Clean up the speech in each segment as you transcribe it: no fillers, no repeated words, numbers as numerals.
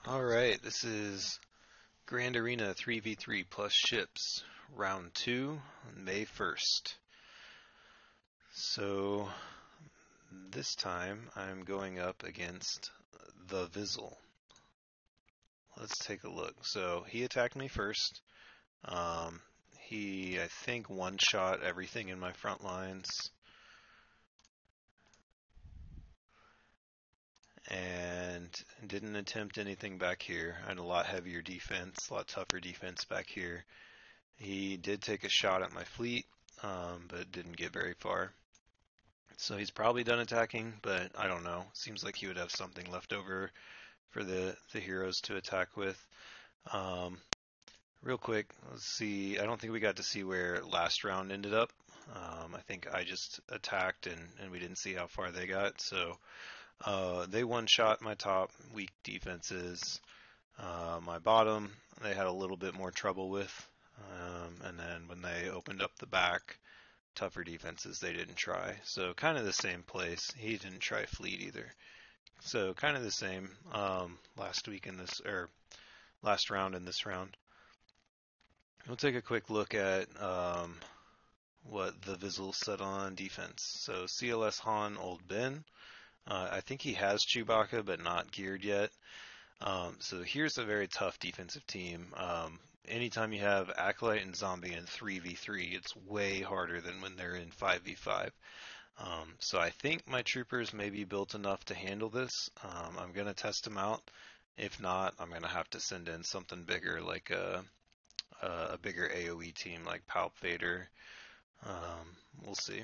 Alright, this is Grand Arena 3v3 plus ships, round 2, May 1st. So, this time I'm going up against the Vizzle. Let's take a look. So, he attacked me first. Um, he, I think, one-shot everything in my front lines. And didn't attempt anything back here. I had a lot heavier defense, a lot tougher defense back here. He did take a shot at my fleet, but didn't get very far. So he's probably done attacking, but I don't know. Seems like he would have something left over for the heroes to attack with. Um, Real quick, let's see. I don't think we got to see where last round ended up. I think I just attacked and we didn't see how far they got. So they one-shot my top weak defenses. My bottom, they had a little bit more trouble with. And then when they opened up the back, tougher defenses they didn't try. So kind of the same place. He didn't try fleet either. So kind of the same last week in this, or last round in this round. We'll take a quick look at what the Vizzle set on defense. So CLS Han Old Ben. I think he has Chewbacca, but not geared yet. So here's a very tough defensive team. Anytime you have Acolyte and Zombie in 3v3, it's way harder than when they're in 5v5. So I think my troopers may be built enough to handle this. I'm going to test them out. If not, I'm going to have to send in something bigger, like a bigger AoE team like Palp Vader. We'll see.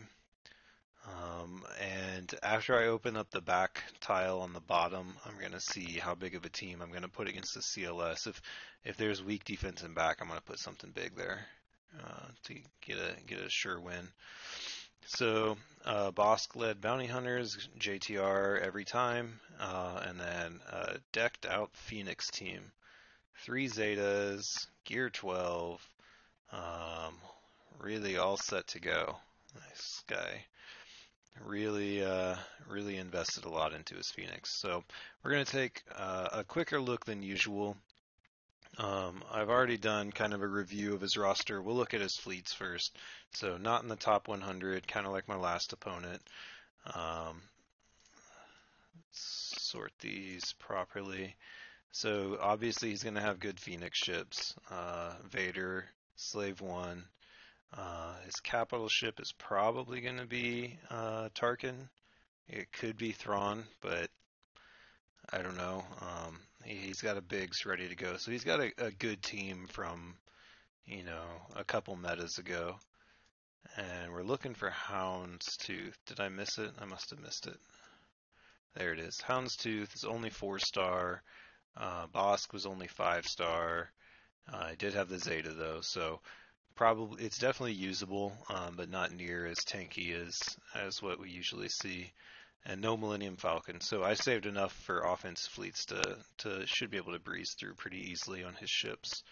And after I open up the back tile on the bottom, I'm going to see how big of a team I'm going to put against the CLS. If there's weak defense in back, I'm going to put something big there to get a sure win. So Bosk led Bounty Hunters, JTR every time, and then decked out Phoenix team. 3 Zetas, Gear 12, really all set to go. Nice guy. Really invested a lot into his Phoenix. So we're going to take a quicker look than usual. I've already done kind of a review of his roster. We'll look at his fleets first. So not in the top 100, kind of like my last opponent. Sort these properly. So obviously he's going to have good Phoenix ships. Vader, Slave 1. His capital ship is probably going to be Tarkin. It could be Thrawn, but I don't know. He's got a Biggs ready to go, so he's got a good team from, a couple metas ago. And we're looking for Houndstooth. Did I miss it? I must have missed it. There it is. Houndstooth is only 4-star. Bosk was only 5-star. I did have the Zeta though, so probably it's definitely usable, but not near as tanky as what we usually see. And no Millennium Falcon, so I saved enough for offensive fleets to should be able to breeze through pretty easily on his ships.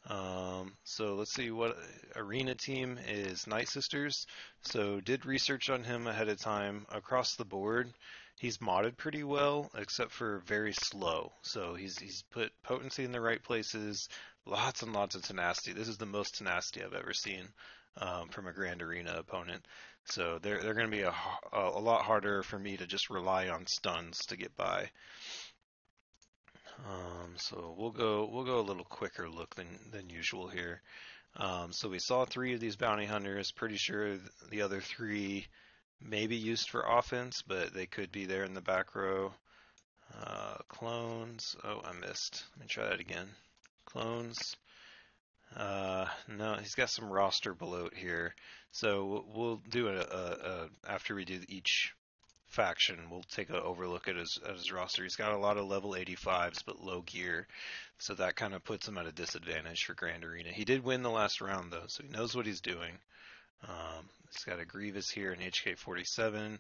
So let's see what arena team is Night Sisters. So did research on him ahead of time. Across the board, he's modded pretty well, except for very slow. So he's put potency in the right places, lots and lots of tenacity. This is the most tenacity I've ever seen from a Grand Arena opponent. So they're going to be a lot harder for me to just rely on stuns to get by. So we'll go a little quicker look than usual here. So we saw 3 of these bounty hunters. Pretty sure the other 3 may be used for offense, but they could be there in the back row. Clones. Oh, I missed. Let me try that again. Clones. No, he's got some roster bloat here. So we'll do after we do each faction, we'll take an overlook at his roster. He's got a lot of level 85s, but low gear, so that kind of puts him at a disadvantage for Grand Arena. He did win the last round though, so he knows what he's doing. He's got a Grievous here in HK 47,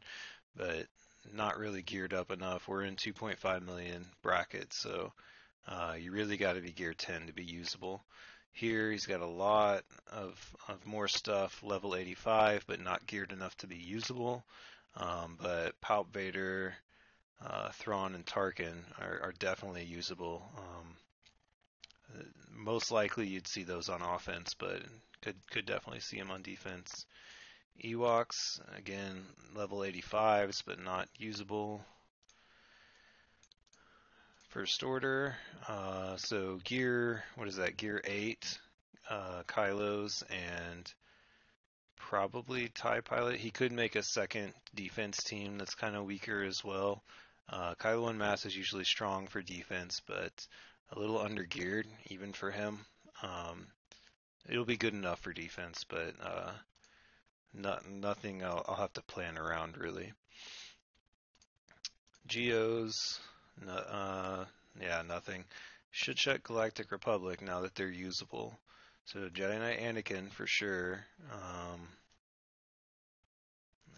but not really geared up enough. We're in 2.5 million bracket, so you really got to be gear 10 to be usable. Here he's got a lot of more stuff, level 85, but not geared enough to be usable. But Palp Vader, Thrawn and Tarkin are definitely usable. Most likely you'd see those on offense, but could definitely see them on defense. Ewoks, again, level 85s, but not usable. First Order, so gear, what is that, gear 8, Kylo's, and probably TIE Pilot. He could make a second defense team that's kind of weaker as well. Kylo and Mass is usually strong for defense, but a little undergeared even for him. It'll be good enough for defense, but nothing I'll have to plan around really. Geos, yeah, nothing. Should check Galactic Republic now that they're usable. So Jedi Knight Anakin for sure.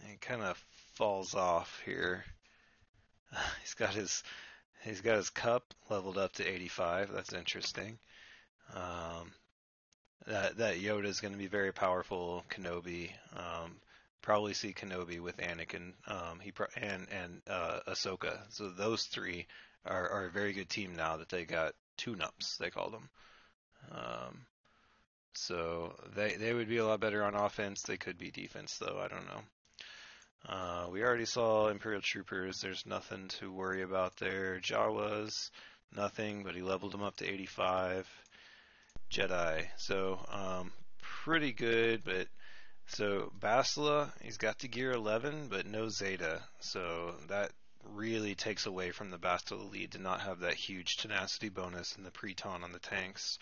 He kind of falls off here. He's got his cup leveled up to 85. That's interesting. Um, that Yoda is going to be very powerful. Kenobi, probably see Kenobi with Anakin, and Ahsoka. So those three are a very good team now that they got tune-ups. They call them. Um, so they would be a lot better on offense. They could be defense though. I don't know. We already saw Imperial Troopers. There's nothing to worry about there. Jawas, nothing, but he leveled them up to 85. Jedi, so pretty good, but so Basila, he's got the gear 11, but no Zeta, so that really takes away from the Bastila lead to not have that huge tenacity bonus in the pre-ton on the tanks.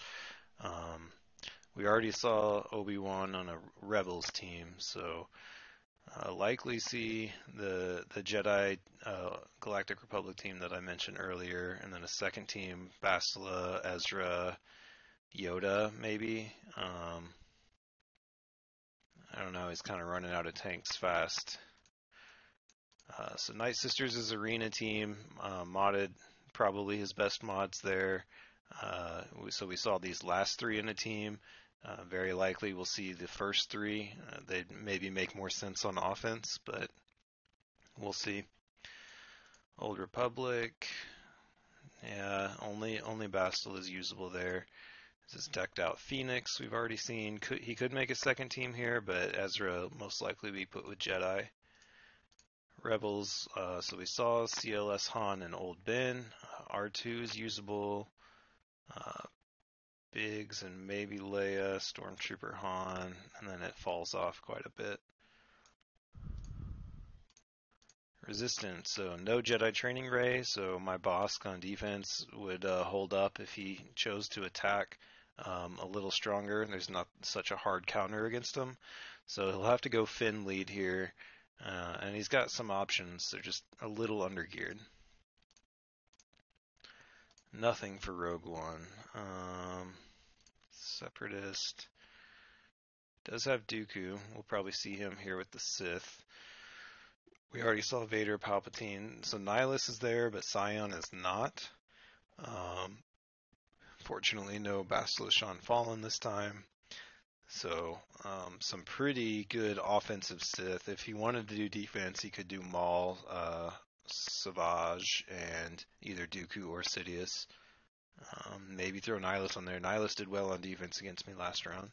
We already saw Obi-Wan on a Rebels team, so likely see the Jedi Galactic Republic team that I mentioned earlier, and then a second team, Bastila, Ezra, Yoda, maybe. I don't know, he's kind of running out of tanks fast. So Night Sisters is arena team, modded, probably his best mods there. So we saw these last three in a team. Very likely we'll see the first three. They'd maybe make more sense on offense, but we'll see. Old Republic, yeah, only Bastille is usable there. This is decked out Phoenix. We've already seen. He could make a second team here, but Ezra most likely be put with Jedi. Rebels. So we saw CLS Han and Old Ben. R2 is usable. Biggs and maybe Leia, Stormtrooper Han, and then it falls off quite a bit. Resistance, so no Jedi Training Ray, so my boss on defense would hold up if he chose to attack a little stronger. There's not such a hard counter against him, so he'll have to go Finn lead here, and he's got some options. They're just a little undergeared. Nothing for Rogue One. Separatist does have Dooku. We'll probably see him here with the Sith. We already saw Vader, Palpatine. So Nihilus is there, but Scion is not. Fortunately, no Basilisk on Fallen this time. So some pretty good offensive Sith. If he wanted to do defense, he could do Maul, Savage, and either Dooku or Sidious. Maybe throw Nihilus on there. Nihilus did well on defense against me last round.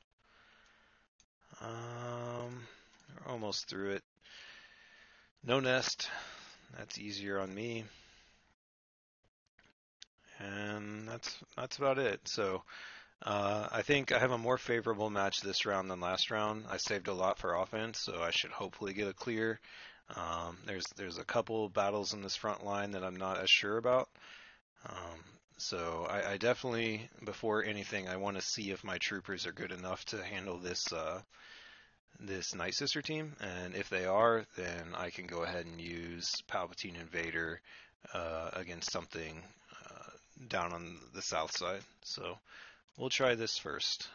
We're almost through it. No Nest. That's easier on me. And that's about it. So I think I have a more favorable match this round than last round. I saved a lot for offense, so I should hopefully get a clear. There's a couple battles in this front line that I'm not as sure about. So I definitely, before anything, I want to see if my troopers are good enough to handle this Night Sister team, and if they are, then I can go ahead and use Palpatine and Vader against something down on the south side. So we'll try this first.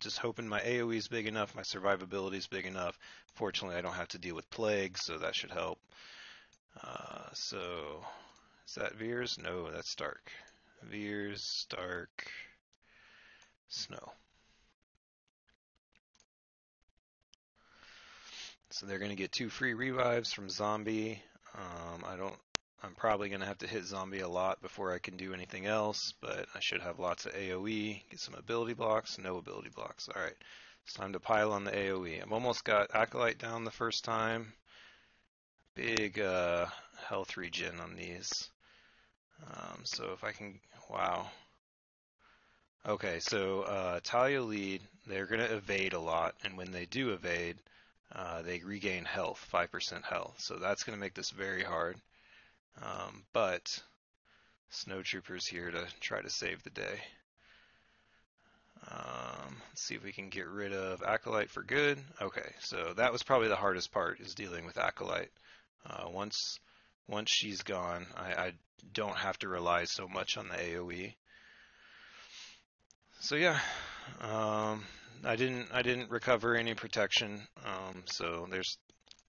Just hoping my AoE is big enough, my survivability is big enough. Fortunately, I don't have to deal with plagues, so that should help. So is that Veers? No, that's Stark. Veers, Stark, Snow. So they're going to get 2 free revives from Zombie. I don't I'm probably going to have to hit zombie a lot before I can do anything else, but I should have lots of AoE, get some ability blocks, no ability blocks. Alright, it's time to pile on the AoE. I've almost got Acolyte down the first time. Big health regen on these. So if I can, wow. Okay, so Talia lead, they're going to evade a lot, and when they do evade, they regain health, 5% health. So that's going to make this very hard. But Snowtrooper's here to try to save the day. Let's see if we can get rid of Acolyte for good. Okay, so that was probably the hardest part, is dealing with Acolyte. Once she's gone, I don't have to rely so much on the AoE. So yeah, I didn't recover any protection. So there's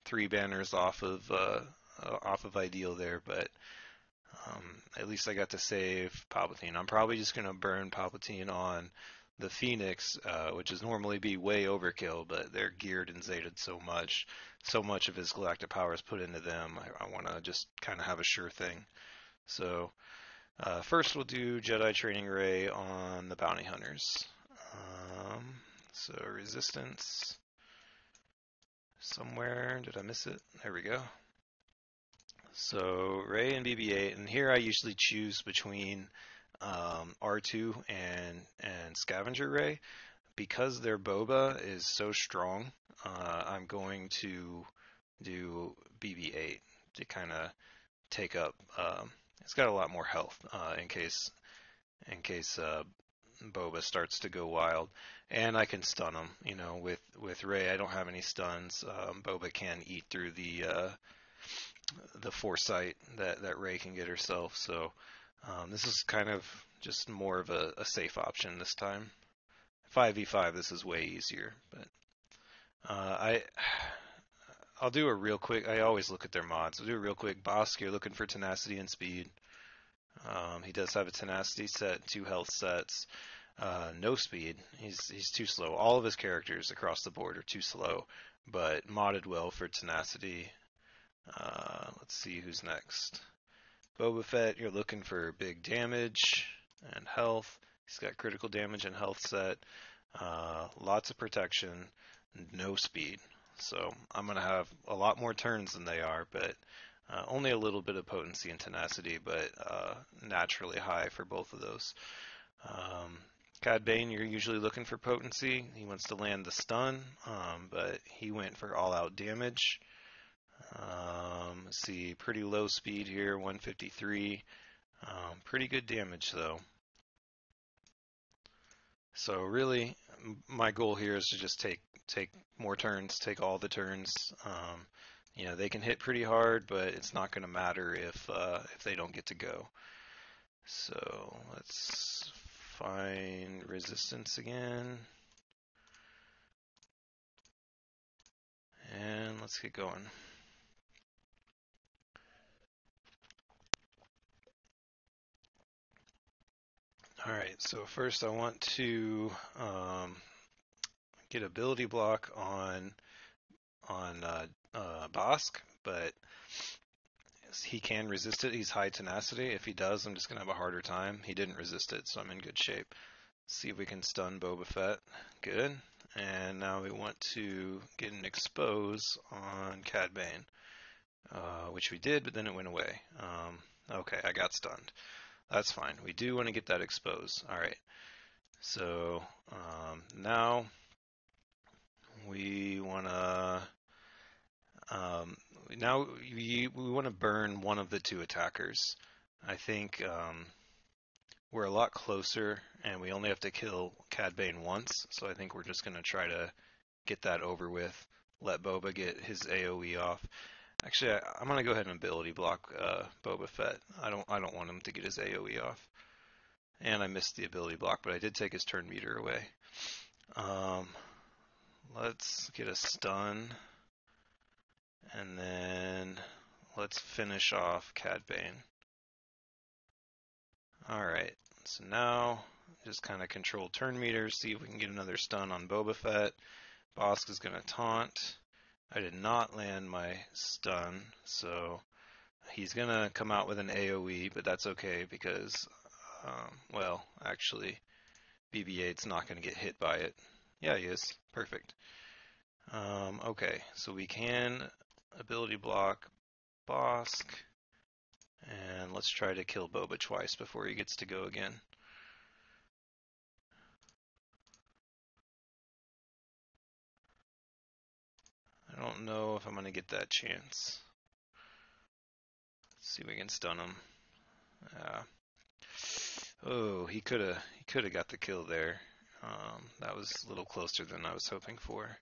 3 banners off of ideal there, but at least I got to save Palpatine. I'm probably just gonna burn Palpatine on the Phoenix, which is normally be way overkill, but they're geared and zated so much of his galactic power is put into them. I want to just kind of have a sure thing. So first we'll do Jedi Training Ray on the Bounty Hunters. So resistance somewhere. Did I miss it? There we go. So Ray and BB-8, and here I usually choose between R2 and Scavenger Ray. Because their boba is so strong, I'm going to do BB-8 to kind of take up. It's got a lot more health in case boba starts to go wild, and I can stun him. You know, with Ray, I don't have any stuns. Boba can eat through the foresight that Ray can get herself. So this is kind of just more of a safe option this time. 5v5, this is way easier, but I'll do a real quick. I always look at their mods. I'll do a real quick. Bosk, you're looking for tenacity and speed. He does have a tenacity set, 2 health sets, no speed. He's too slow. All of his characters across the board are too slow, but modded well for tenacity. Let's see who's next. Boba Fett, you're looking for big damage and health. He's got critical damage and health set, lots of protection, no speed. So I'm going to have a lot more turns than they are, but only a little bit of potency and tenacity, but naturally high for both of those. Cad Bane, you're usually looking for potency. He wants to land the stun, but he went for all-out damage. Let's see, pretty low speed here, 153. Pretty good damage though. So really, my goal here is to just take more turns, take all the turns. You know, they can hit pretty hard, but it's not going to matter if they don't get to go. So let's find resistance again, and let's get going. All right, so first I want to get ability block on Bosk, but he can resist it. He's high tenacity. If he does, I'm just going to have a harder time. He didn't resist it, so I'm in good shape. See if we can stun Boba Fett. Good. And now we want to get an expose on Cad Bane, which we did, but then it went away. Okay, I got stunned. That's fine. We do want to get that expose. All right. So now we want to we want to burn one of the 2 attackers. I think we're a lot closer, and we only have to kill Cad Bane once. So I think we're just going to try to get that over with. Let Boba get his AOE off. Actually, I'm going to go ahead and ability block Boba Fett. I don't want him to get his AOE off. And I missed the ability block, but I did take his turn meter away. Let's get a stun. And then let's finish off Cad Bane. Alright, so now just kind of control turn meters, see if we can get another stun on Boba Fett. Bosk is going to taunt. I did not land my stun, so He's gonna come out with an AoE, but that's okay because, well, actually, BB-8's not gonna get hit by it. Yeah, he is. Perfect. Okay, so we can ability block Bosk, and let's try to kill Boba twice before he gets to go again. I don't know if I'm gonna get that chance. Let's see if we can stun him. Oh, he could have got the kill there. That was a little closer than I was hoping for.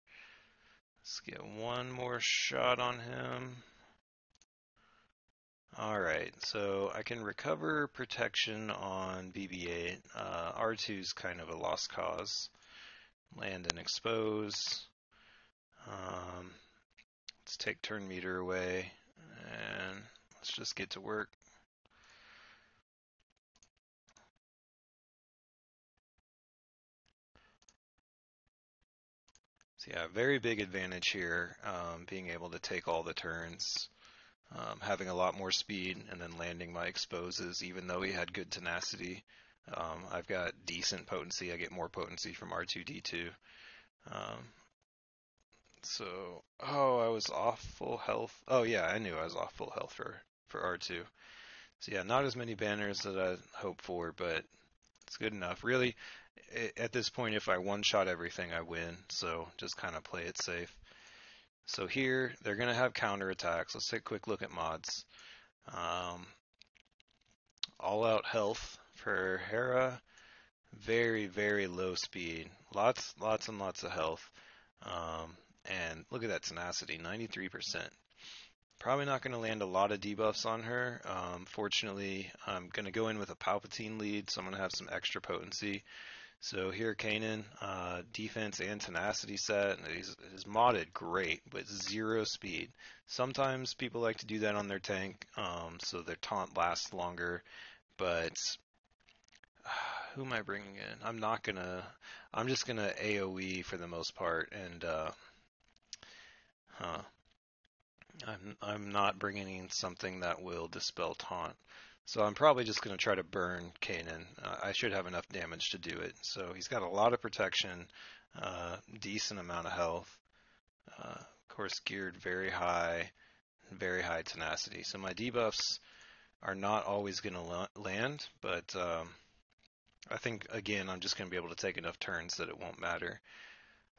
Let's get one more shot on him. Alright, so I can recover protection on BB-8. R2's kind of a lost cause. Land and expose. Let's take turn meter away, and let's just get to work. So yeah, very big advantage here, being able to take all the turns, having a lot more speed, and then landing my exposes, even though he had good tenacity. I've got decent potency. I get more potency from R2-D2. So, oh, I was off full health. Oh yeah, I knew I was off full health for R2. So yeah, not as many banners as I hoped for, but it's good enough. Really, at this point, if I one-shot everything, I win. So just kind of play it safe. So here, they're going to have counter attacks. Let's take a quick look at mods. All out health for Hera. Very, very low speed. Lots and lots of health. And look at that tenacity, 93%. Probably not going to land a lot of debuffs on her. Fortunately, I'm going to go in with a Palpatine lead, so I'm going to have some extra potency. So here, Kanan, defense and tenacity set. He's modded great, but 0 speed. Sometimes people like to do that on their tank, so their taunt lasts longer. But who am I bringing in? I'm just gonna AOE for the most part, and I'm not bringing in something that will dispel taunt. So I'm probably just going to try to burn Kanan. I should have enough damage to do it. So he's got a lot of protection, decent amount of health. Of course, geared very high tenacity. So my debuffs are not always going to land, but I think, again, I'm just going to be able to take enough turns that it won't matter.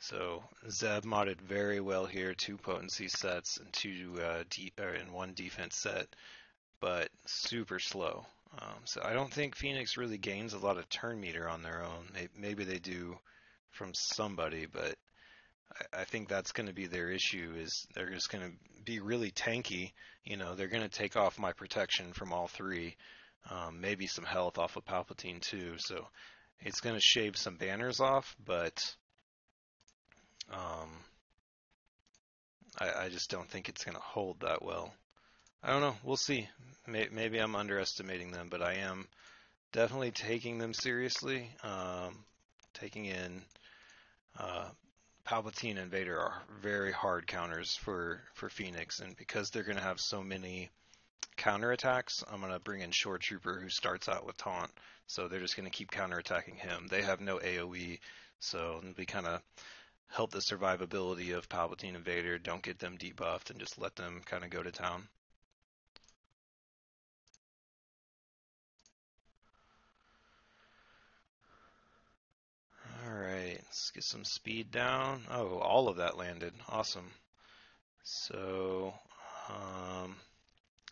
So Zeb modded very well here, 2 potency sets and 1 defense set, but super slow. So I don't think Phoenix really gains a lot of turn meter on their own. Maybe they do from somebody, but I think that's going to be their issue. Is they're just going to be really tanky. They're going to take off my protection from all 3, maybe some health off of Palpatine too. So it's going to shave some banners off, but I just don't think it's going to hold that well. I don't know. We'll see. Maybe I'm underestimating them, but I am definitely taking them seriously. Taking in Palpatine and Vader are very hard counters for Phoenix, and because they're going to have so many counterattacks, I'm going to bring in Shore Trooper, who starts out with taunt, so they're just going to keep counterattacking him. They have no AoE, so we kind of help the survivability of Palpatine and Vader, don't get them debuffed, and just let them kind of go to town. Alright, let's get some speed down. Oh, all of that landed. Awesome. So,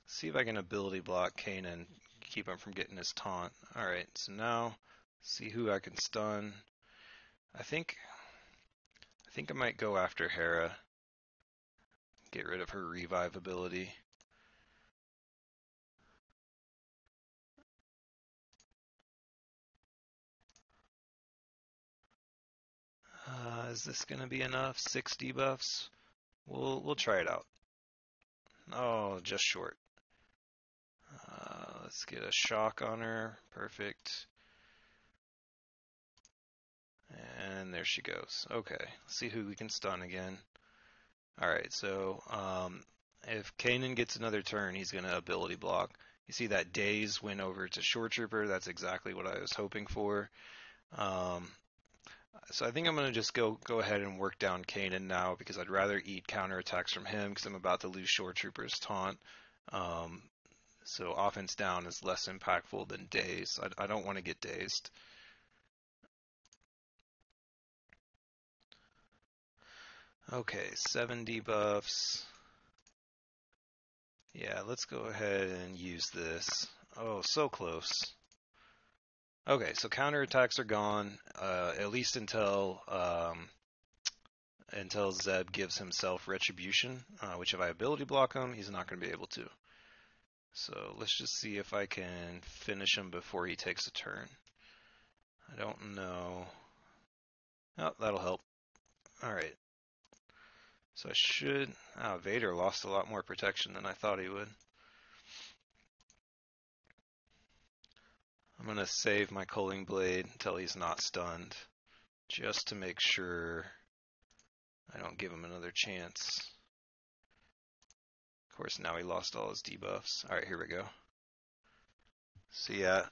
see if I can ability block Kanan, keep him from getting his taunt. Alright, so now, see who I can stun. I think I might go after Hera. Get rid of her revive ability. Is this gonna be enough? 6 debuffs? We'll try it out. Oh, just short. Let's get a shock on her. Perfect. And there she goes. Okay, let's see who we can stun again. Alright, so If Kanan gets another turn, he's going to ability block. You see that Daze went over to Shore Trooper. That's exactly what I was hoping for. Um, so I think I'm going to just go ahead and work down Kanan now because I'd rather eat counterattacks from him because I'm about to lose Shore Trooper's taunt. Um, so offense down is less impactful than Daze. I don't want to get dazed. Okay, 7 debuffs. Yeah, let's go ahead and use this. Oh, so close. Okay, so counterattacks are gone, at least until Zeb gives himself Retribution, which if I ability block him, he's not going to be able to. So let's just see if I can finish him before he takes a turn. I don't know. Oh, that'll help. Alright. So I should... Oh, Vader lost a lot more protection than I thought he would. I'm going to save my Culling Blade until he's not stunned, just to make sure I don't give him another chance. Of course, now he lost all his debuffs. Alright, here we go. So yeah,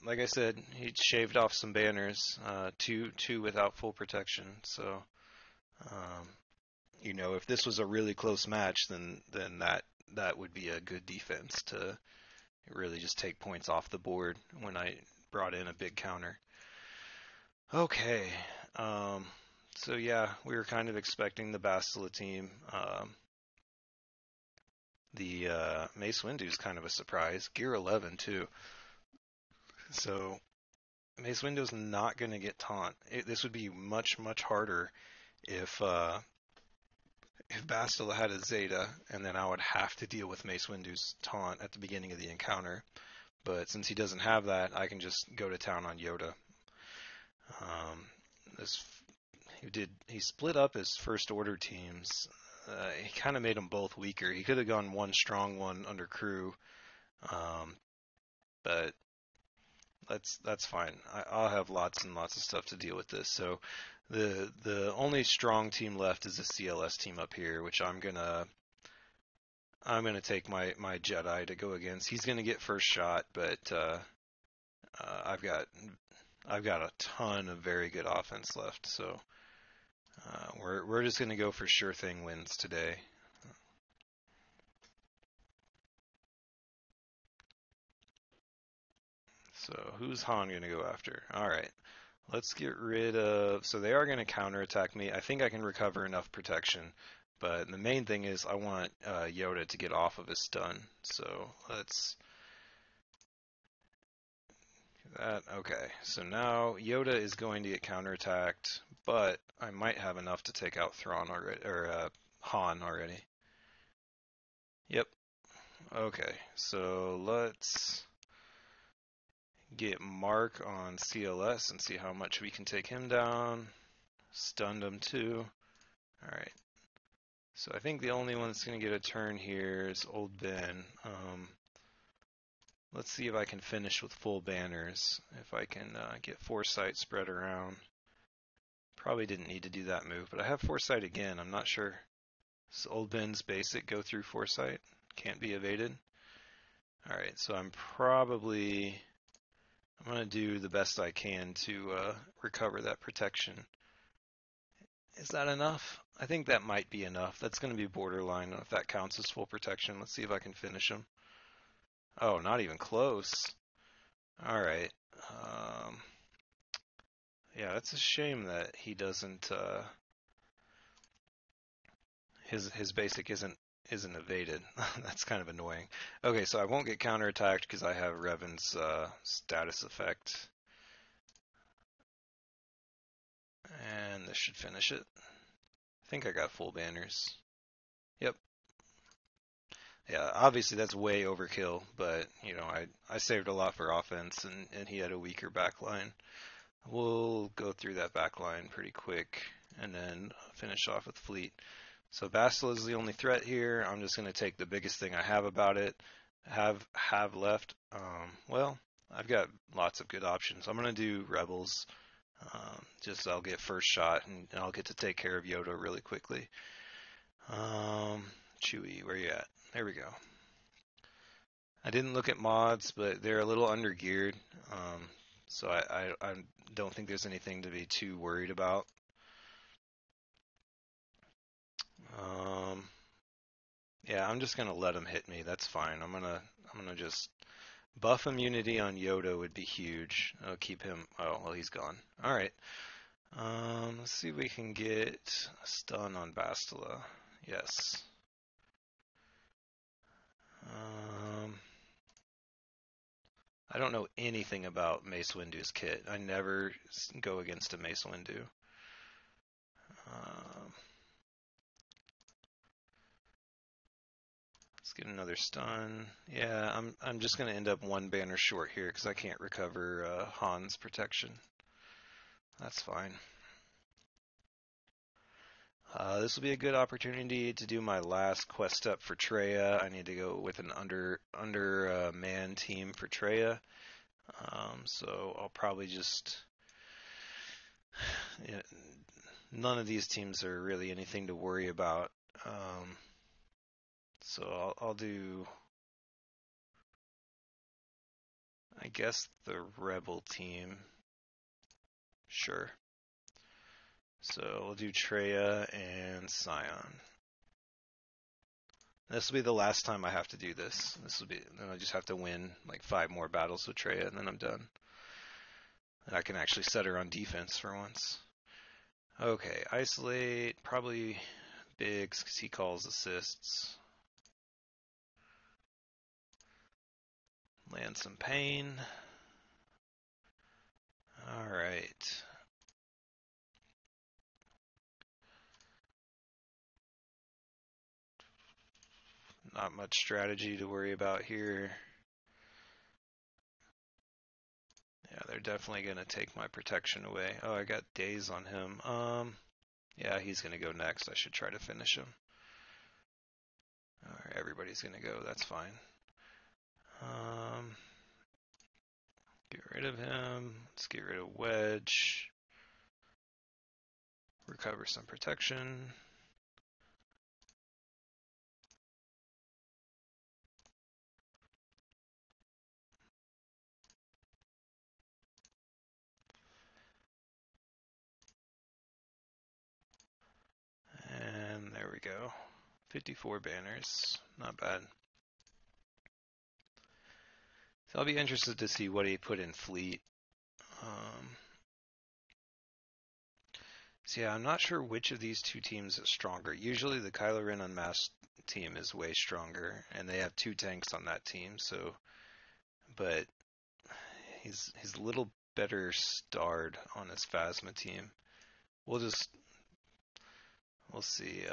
like I said, he shaved off some banners, two without full protection. So, if this was a really close match, then that would be a good defense to really just take points off the board when I brought in a big counter. Okay, so yeah, we were kind of expecting the Bastila team. The Mace Windu is kind of a surprise. Gear 11 too. So Mace Windu's not going to get taunt. This would be much harder if Bastila had a Zeta, and then I would have to deal with Mace Windu's taunt at the beginning of the encounter. But since he doesn't have that, I can just go to town on Yoda. He split up his first order teams. He kind of made them both weaker. He could have gone one strong, one under crew, but that's fine. I'll have lots and lots of stuff to deal with this. So the only strong team left is the CLS team up here, which I'm gonna take my Jedi to go against. He's gonna get first shot, but I've got a ton of very good offense left. So we're just gonna go for sure thing wins today. So who's Han going to go after? All right. Let's get rid of... So they are going to counterattack me. I think I can recover enough protection. But the main thing is I want Yoda to get off of his stun. So let's... That. Okay. So now Yoda is going to get counterattacked. But I might have enough to take out Thrawn already, or Han already. Yep. Okay. So let's get Mark on CLS and see how much we can take him down. Stunned him too. Alright. So I think the only one that's going to get a turn here is Old Ben. Let's see if I can finish with full banners. If I can get Foresight spread around. Probably didn't need to do that move, but I have Foresight again. I'm not sure. Does Old Ben's basic go through Foresight? Can't be evaded. Alright, so I'm going to do the best I can to recover that protection. Is that enough? I think that might be enough. That's going to be borderline if that counts as full protection. Let's see if I can finish him. Oh, not even close. Alright. Yeah, that's a shame that he doesn't... His basic isn't evaded. That's kind of annoying. Okay, so I won't get counterattacked because I have Revan's status effect. And this should finish it. I think I got full banners. Yep. Yeah, obviously that's way overkill, but I saved a lot for offense, and he had a weaker backline. We'll go through that backline pretty quick, and then finish off with fleet. So Bastila is the only threat here. I'm just going to take the biggest thing I have about it. Have left. Well, I've got lots of good options. I'm going to do Rebels. Just I'll get first shot, and I'll get to take care of Yoda really quickly. Chewy, where you at? There we go. I didn't look at mods, but they're a little undergeared, so I don't think there's anything to be too worried about. Yeah, I'm just gonna let him hit me. That's fine. I'm gonna just buff immunity on Yoda would be huge. I'll keep him. Oh, well, he's gone. All right. Let's see if we can get a stun on Bastila. Yes. I don't know anything about Mace Windu's kit. I never go against a Mace Windu. Let's get another stun. Yeah, I'm just gonna end up one banner short here because I can't recover Han's protection. That's fine. This will be a good opportunity to do my last quest up for Traya. I need to go with an under man team for Traya. So I'll probably just. None of these teams are really anything to worry about. So I'll do. I guess the Rebel team. Sure. So we'll do Traya and Scion. This will be the last time I have to do this. Then I just have to win like 5 more battles with Traya, and then I'm done. And I can actually set her on defense for once. Okay, isolate, probably Biggs because he calls assists. Land some pain. Alright. Not much strategy to worry about here. Yeah, they're definitely going to take my protection away. Oh, I got days on him. Yeah, he's going to go next. I should try to finish him. Alright, everybody's going to go. That's fine. Get rid of him. Let's get rid of Wedge. Recover some protection. And there we go. 54 banners. Not bad. So I'll be interested to see what he put in fleet. So yeah, I'm not sure which of these two teams is stronger. Usually the Kylo Ren Unmasked team is way stronger, and they have 2 tanks on that team. So, but he's a little better starred on his Phasma team. We'll see.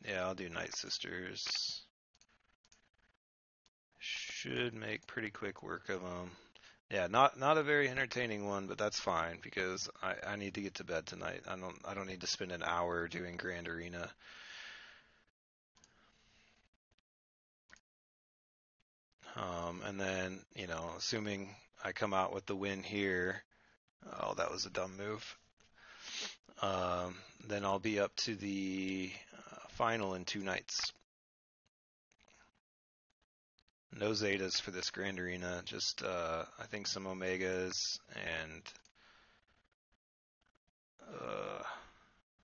Yeah, I'll do Night Sisters. Should make pretty quick work of them. Yeah, not a very entertaining one, but that's fine because I need to get to bed tonight. I don't need to spend an hour doing Grand Arena. And then, assuming I come out with the win here, oh, that was a dumb move. Then I'll be up to the final in 2 nights. No Zetas for this Grand Arena, just I think some Omegas and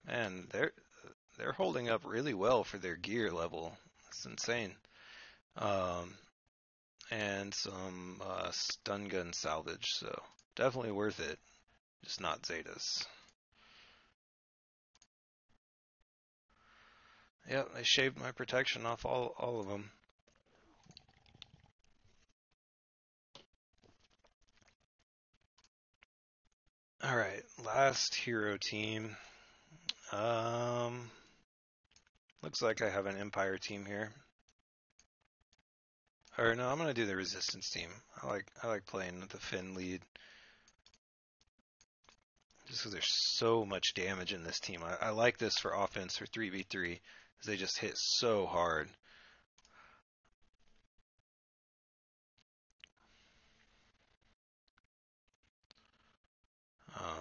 man, they're holding up really well for their gear level. It's insane. And some stun gun salvage, so definitely worth it. Just not Zetas. Yep, they shaved my protection off all of them. Alright, last hero team. Looks like I have an Empire team here. Or no, I'm gonna do the Resistance team. I like playing with the Finn lead. Just because there's so much damage in this team. I like this for offense for 3v3, because they just hit so hard.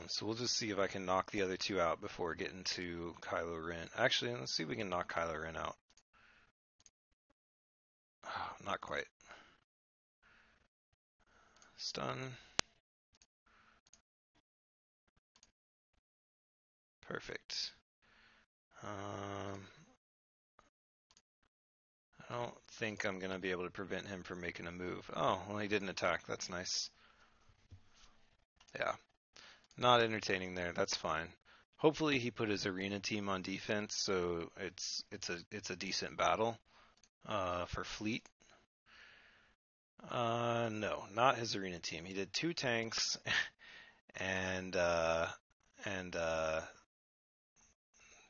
So we'll just see if I can knock the other two out before getting to Kylo Ren. Actually, let's see if we can knock Kylo Ren out. Oh, not quite. Stun. Perfect. I don't think I'm going to be able to prevent him from making a move. Oh, well, he didn't attack. That's nice. Yeah. Not entertaining there. That's fine. Hopefully he put his arena team on defense, so it's a decent battle for fleet. No, not his arena team. He did 2 tanks and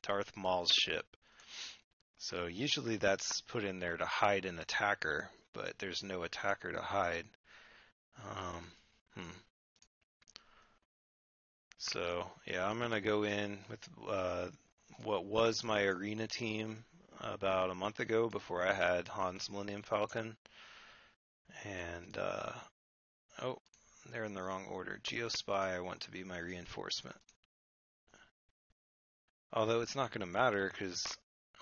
Darth Maul's ship. So usually that's put in there to hide an attacker, but there's no attacker to hide. So yeah, I'm gonna go in with what was my arena team about a month ago before I had Han's Millennium Falcon. And oh, they're in the wrong order. Geospy I want to be my reinforcement. Although it's not gonna matter because,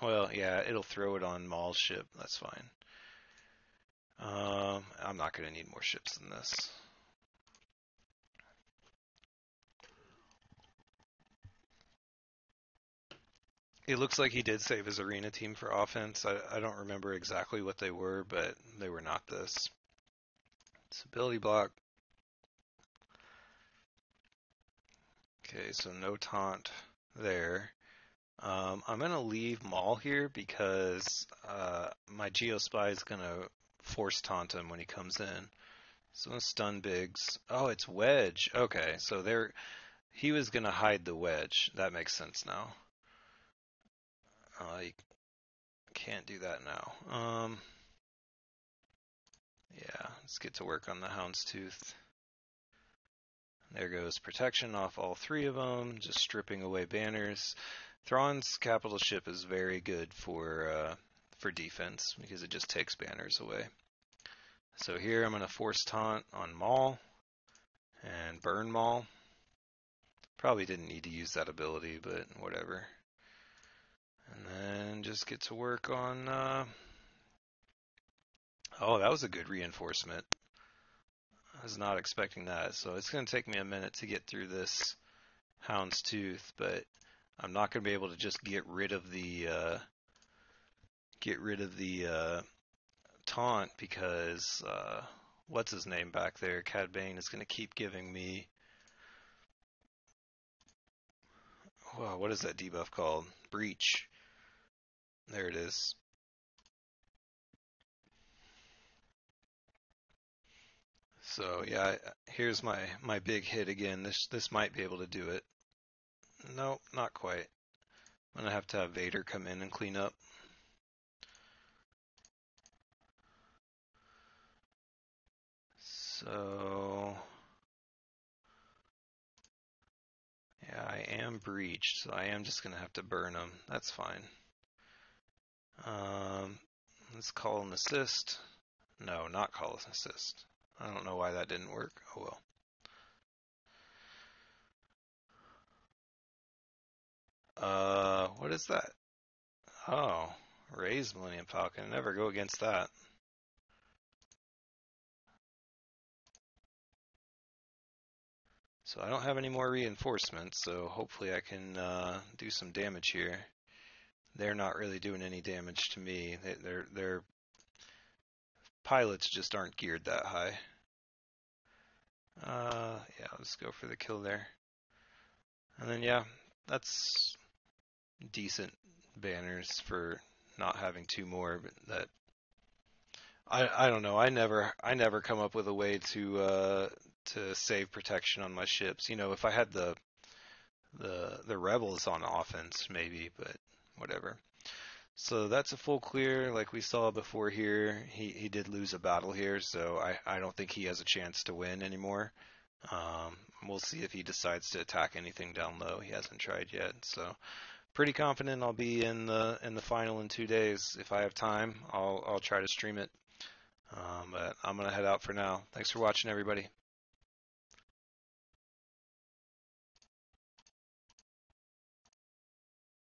well, yeah, it'll throw it on Maul's ship. That's fine. I'm not gonna need more ships than this. It looks like he did save his arena team for offense. I don't remember exactly what they were, but they were not this. It's ability block. Okay, so no taunt there. I'm going to leave Maul here because my Geospy is going to force taunt him when he comes in. So I'm going to stun Biggs. Oh, it's Wedge. Okay, so he was going to hide the Wedge. That makes sense now. You can't do that now. Yeah, let's get to work on the Houndstooth. There goes protection off all 3 of them, just stripping away banners. Thrawn's capital ship is very good for defense because it just takes banners away. So here I'm going to force taunt on Maul and burn Maul. Probably didn't need to use that ability, but whatever. And then just get to work on... Oh, that was a good reinforcement. I was not expecting that, so it's going to take me a minute to get through this Houndstooth, but I'm not going to be able to just get rid of the taunt because what's his name back there, Cad Bane, is going to keep giving me... Wow, what is that debuff called? Breach. There it is. So yeah, here's my big hit again. This might be able to do it. Nope, not quite. I'm gonna have to have Vader come in and clean up. So yeah, I am breached, so I am just gonna have to burn him. That's fine. Let's call an assist. No, not call an assist. I don't know why that didn't work. Oh well. What is that? Oh, raise Millennium Falcon. Never go against that. So I don't have any more reinforcements, so hopefully I can do some damage here. They're not really doing any damage to me. Their pilots just aren't geared that high. Yeah, let's go for the kill there. And then yeah, that's decent banners for not having 2 more, but that I don't know. I never come up with a way to save protection on my ships. You know, if I had the rebels on offense maybe, but whatever. So that's a full clear like we saw before here. He did lose a battle here, so I don't think he has a chance to win anymore. We'll see if he decides to attack anything down low. He hasn't tried yet, so pretty confident I'll be in the final in 2 days. If I have time, I'll try to stream it. But I'm gonna head out for now. Thanks for watching, everybody.